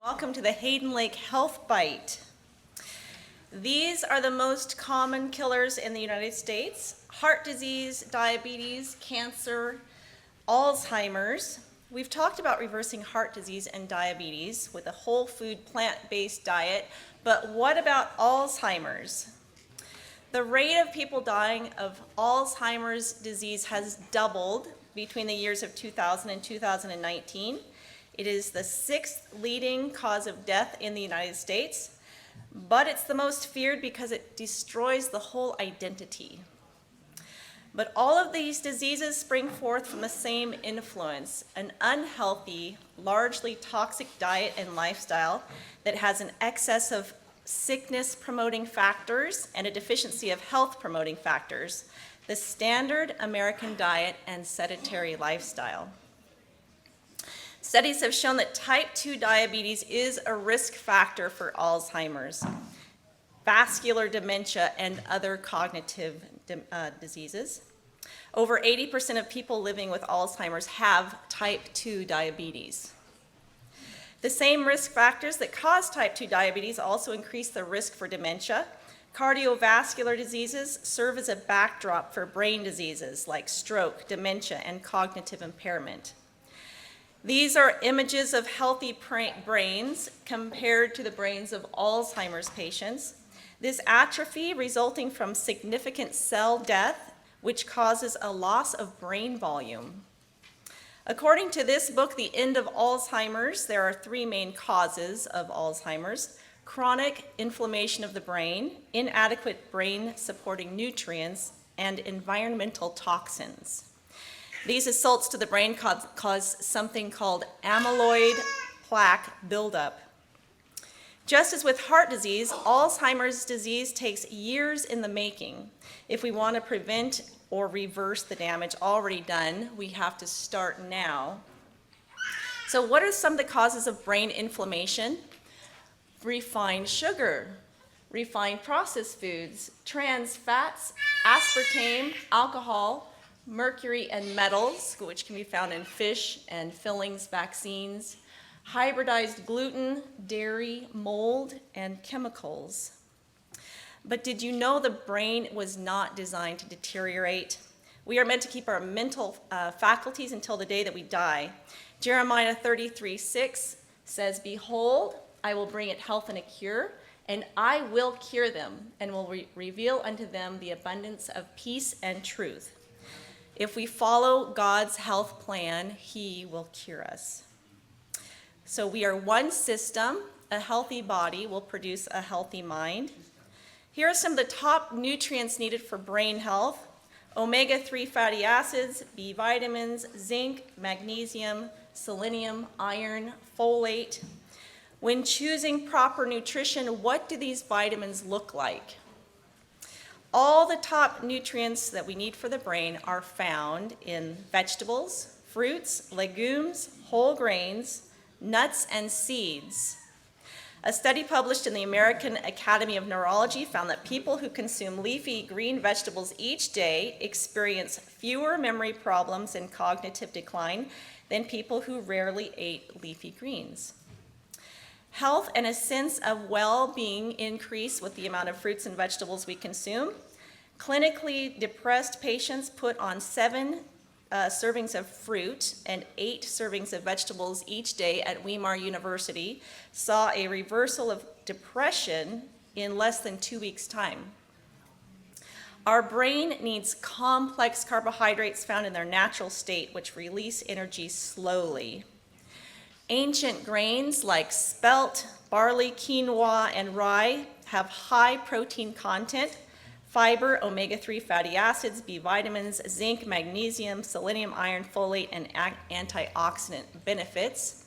Welcome to the Hayden Lake Health Bite. These are the most common killers in the United States: heart disease, diabetes, cancer, Alzheimer's. We've talked about reversing heart disease and diabetes with a whole food, plant-based diet, but what about Alzheimer's? The rate of people dying of Alzheimer's disease has doubled between the years of 2000 and 2019. It is the sixth leading cause of death in the United States, but it's the most feared because it destroys the whole identity. But all of these diseases spring forth from the same influence: an unhealthy, largely toxic diet and lifestyle that has an excess of sickness-promoting factors and a deficiency of health-promoting factors, the standard American diet and sedentary lifestyle. Studies have shown that type 2 diabetes is a risk factor for Alzheimer's, vascular dementia, and other cognitive diseases. Over 80% of people living with Alzheimer's have type 2 diabetes. The same risk factors that cause type 2 diabetes also increase the risk for dementia. Cardiovascular diseases serve as a backdrop for brain diseases like stroke, dementia, and cognitive impairment. These are images of healthy brains compared to the brains of Alzheimer's patients. This atrophy resulting from significant cell death, which causes a loss of brain volume. According to this book, The End of Alzheimer's, there are three main causes of Alzheimer's: chronic inflammation of the brain, inadequate brain-supporting nutrients, and environmental toxins. These assaults to the brain cause something called amyloid plaque buildup. Just as with heart disease, Alzheimer's disease takes years in the making. If we want to prevent or reverse the damage already done, we have to start now. So what are some of the causes of brain inflammation? Refined sugar, refined processed foods, trans fats, aspartame, alcohol, mercury and metals, which can be found in fish and fillings, vaccines, hybridized gluten, dairy, mold, and chemicals. But did you know the brain was not designed to deteriorate? We are meant to keep our mental faculties until the day that we die. Jeremiah 33:6 says, "Behold, I will bring it health and a cure, and I will cure them, and will reveal unto them the abundance of peace and truth." If we follow God's health plan, He will cure us. So we are one system. A healthy body will produce a healthy mind. Here are some of the top nutrients needed for brain health: omega-3 fatty acids, B vitamins, zinc, magnesium, selenium, iron, folate. When choosing proper nutrition, what do these vitamins look like? All the top nutrients that we need for the brain are found in vegetables, fruits, legumes, whole grains, nuts, and seeds. A study published in the American Academy of Neurology found that people who consume leafy green vegetables each day experience fewer memory problems and cognitive decline than people who rarely ate leafy greens. Health and a sense of well-being increase with the amount of fruits and vegetables we consume. Clinically depressed patients put on 7 servings of fruit and 8 servings of vegetables each day at Weimar University saw a reversal of depression in less than 2 weeks' time. Our brain needs complex carbohydrates found in their natural state, which release energy slowly. Ancient grains like spelt, barley, quinoa, and rye have high protein content, fiber, omega-3 fatty acids, B vitamins, zinc, magnesium, selenium, iron, folate, and antioxidant benefits.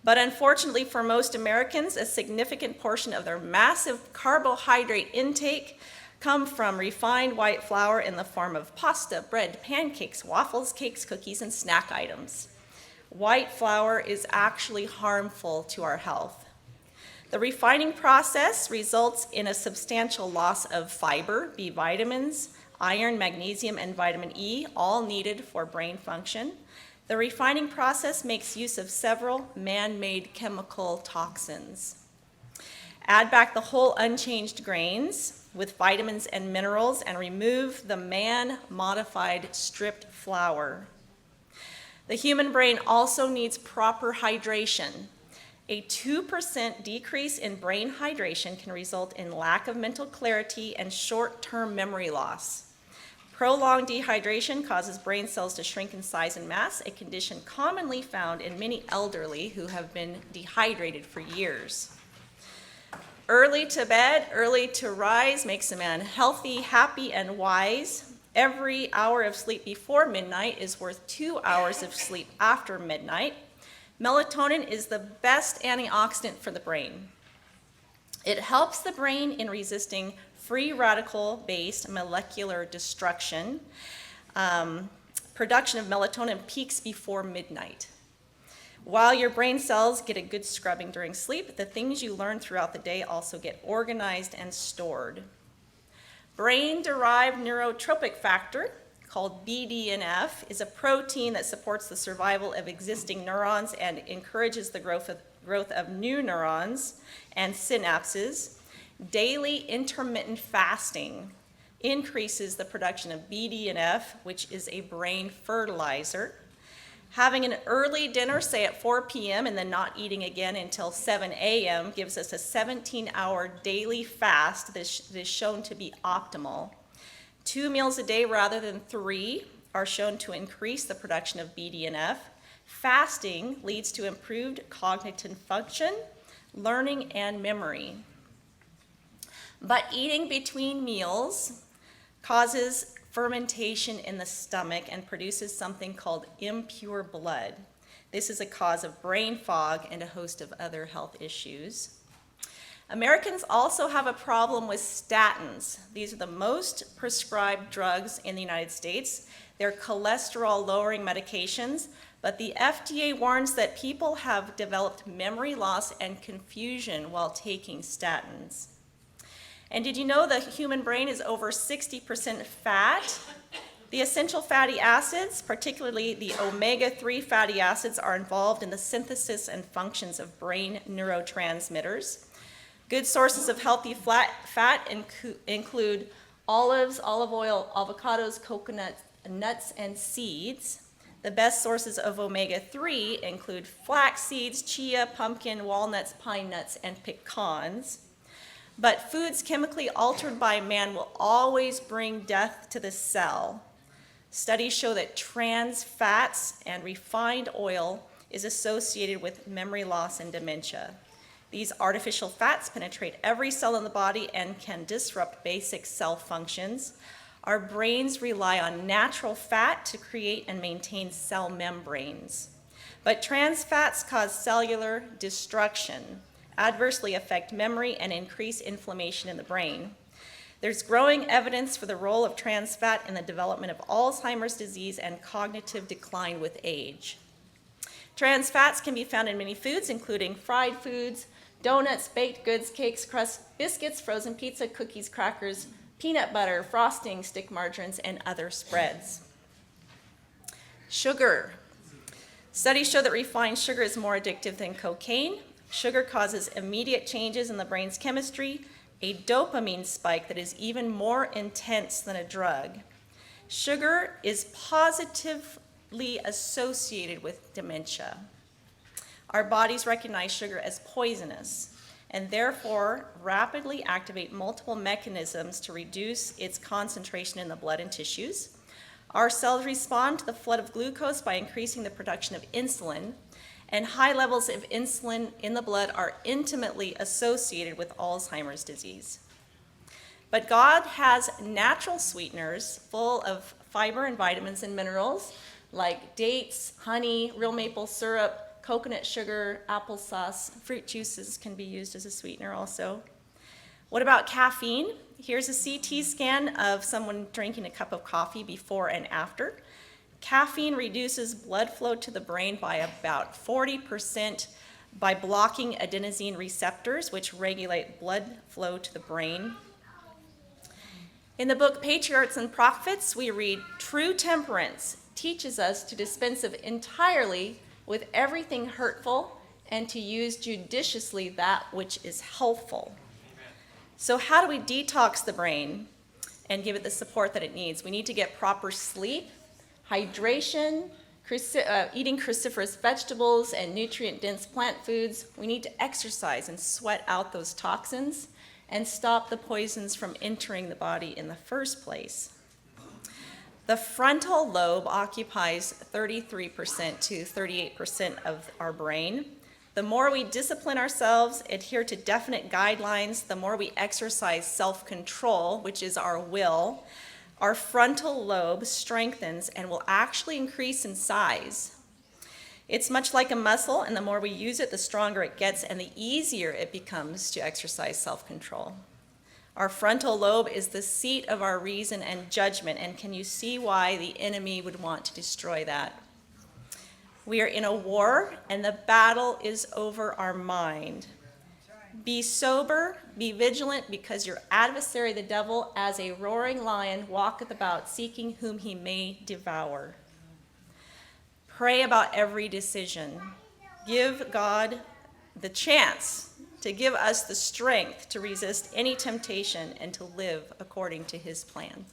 But unfortunately for most Americans, a significant portion of their massive carbohydrate intake come from refined white flour in the form of pasta, bread, pancakes, waffles, cakes, cookies, and snack items. White flour is actually harmful to our health. The refining process results in a substantial loss of fiber, B vitamins, iron, magnesium, and vitamin E, all needed for brain function. The refining process makes use of several man-made chemical toxins. Add back the whole unchanged grains with vitamins and minerals and remove the man-modified stripped flour. The human brain also needs proper hydration. A 2% decrease in brain hydration can result in lack of mental clarity and short-term memory loss. Prolonged dehydration causes brain cells to shrink in size and mass, a condition commonly found in many elderly who have been dehydrated for years. Early to bed, early to rise makes a man healthy, happy, and wise. Every hour of sleep before midnight is worth 2 hours of sleep after midnight. Melatonin is the best antioxidant for the brain. It helps the brain in resisting free radical-based molecular destruction. Production of melatonin peaks before midnight. While your brain cells get a good scrubbing during sleep, the things you learn throughout the day also get organized and stored. Brain-derived neurotropic factor, called BDNF, is a protein that supports the survival of existing neurons and encourages the growth of new neurons and synapses. Daily intermittent fasting increases the production of BDNF, which is a brain fertilizer. Having an early dinner, say at 4 p.m., and then not eating again until 7 a.m. gives us a 17-hour daily fast that is shown to be optimal. 2 meals a day rather than 3 are shown to increase the production of BDNF. Fasting leads to improved cognitive function, learning, and memory. But eating between meals causes fermentation in the stomach and produces something called impure blood. This is a cause of brain fog and a host of other health issues. Americans also have a problem with statins. These are the most prescribed drugs in the United States. They're cholesterol-lowering medications, but the FDA warns that people have developed memory loss and confusion while taking statins. And did you know the human brain is over 60% fat? The essential fatty acids, particularly the omega-3 fatty acids, are involved in the synthesis and functions of brain neurotransmitters. Good sources of healthy fat include olives, olive oil, avocados, coconuts, nuts, and seeds. The best sources of omega-3 include flax seeds, chia, pumpkin, walnuts, pine nuts, and pecans. But foods chemically altered by man will always bring death to the cell. Studies show that trans fats and refined oil is associated with memory loss and dementia. These artificial fats penetrate every cell in the body and can disrupt basic cell functions. Our brains rely on natural fat to create and maintain cell membranes. But trans fats cause cellular destruction, adversely affect memory, and increase inflammation in the brain. There's growing evidence for the role of trans fat in the development of Alzheimer's disease and cognitive decline with age. Trans fats can be found in many foods, including fried foods, donuts, baked goods, cakes, crusts, biscuits, frozen pizza, cookies, crackers, peanut butter, frosting, stick margarines, and other spreads. Sugar. Studies show that refined sugar is more addictive than cocaine. Sugar causes immediate changes in the brain's chemistry, a dopamine spike that is even more intense than a drug. Sugar is positively associated with dementia. Our bodies recognize sugar as poisonous and therefore rapidly activate multiple mechanisms to reduce its concentration in the blood and tissues. Our cells respond to the flood of glucose by increasing the production of insulin, and high levels of insulin in the blood are intimately associated with Alzheimer's disease. But God has natural sweeteners full of fiber and vitamins and minerals like dates, honey, real maple syrup, coconut sugar, applesauce. Fruit juices can be used as a sweetener also. What about caffeine? Here's a CT scan of someone drinking a cup of coffee before and after. Caffeine reduces blood flow to the brain by about 40% by blocking adenosine receptors, which regulate blood flow to the brain. In the book Patriarchs and Prophets, we read, "True temperance, teaches us to dispense of entirely with everything hurtful and to use judiciously that which is helpful. So how do we detox the brain and give it the support that it needs? We need to get proper sleep, hydration, eating cruciferous vegetables and nutrient-dense plant foods. We need to exercise and sweat out those toxins and stop the poisons from entering the body in the first place. The frontal lobe occupies 33% to 38% of our brain. The more we discipline ourselves, adhere to definite guidelines, the more we exercise self-control, which is our will, our frontal lobe strengthens and will actually increase in size. It's much like a muscle, and the more we use it, the stronger it gets and the easier it becomes to exercise self-control. Our frontal lobe is the seat of our reason and judgment, and can you see why the enemy would want to destroy that? We are in a war, and the battle is over our mind. Be sober, be vigilant, because your adversary, the devil, as a roaring lion, walketh about, seeking whom he may devour. Pray about every decision. Give God the chance to give us the strength to resist any temptation and to live according to his plan.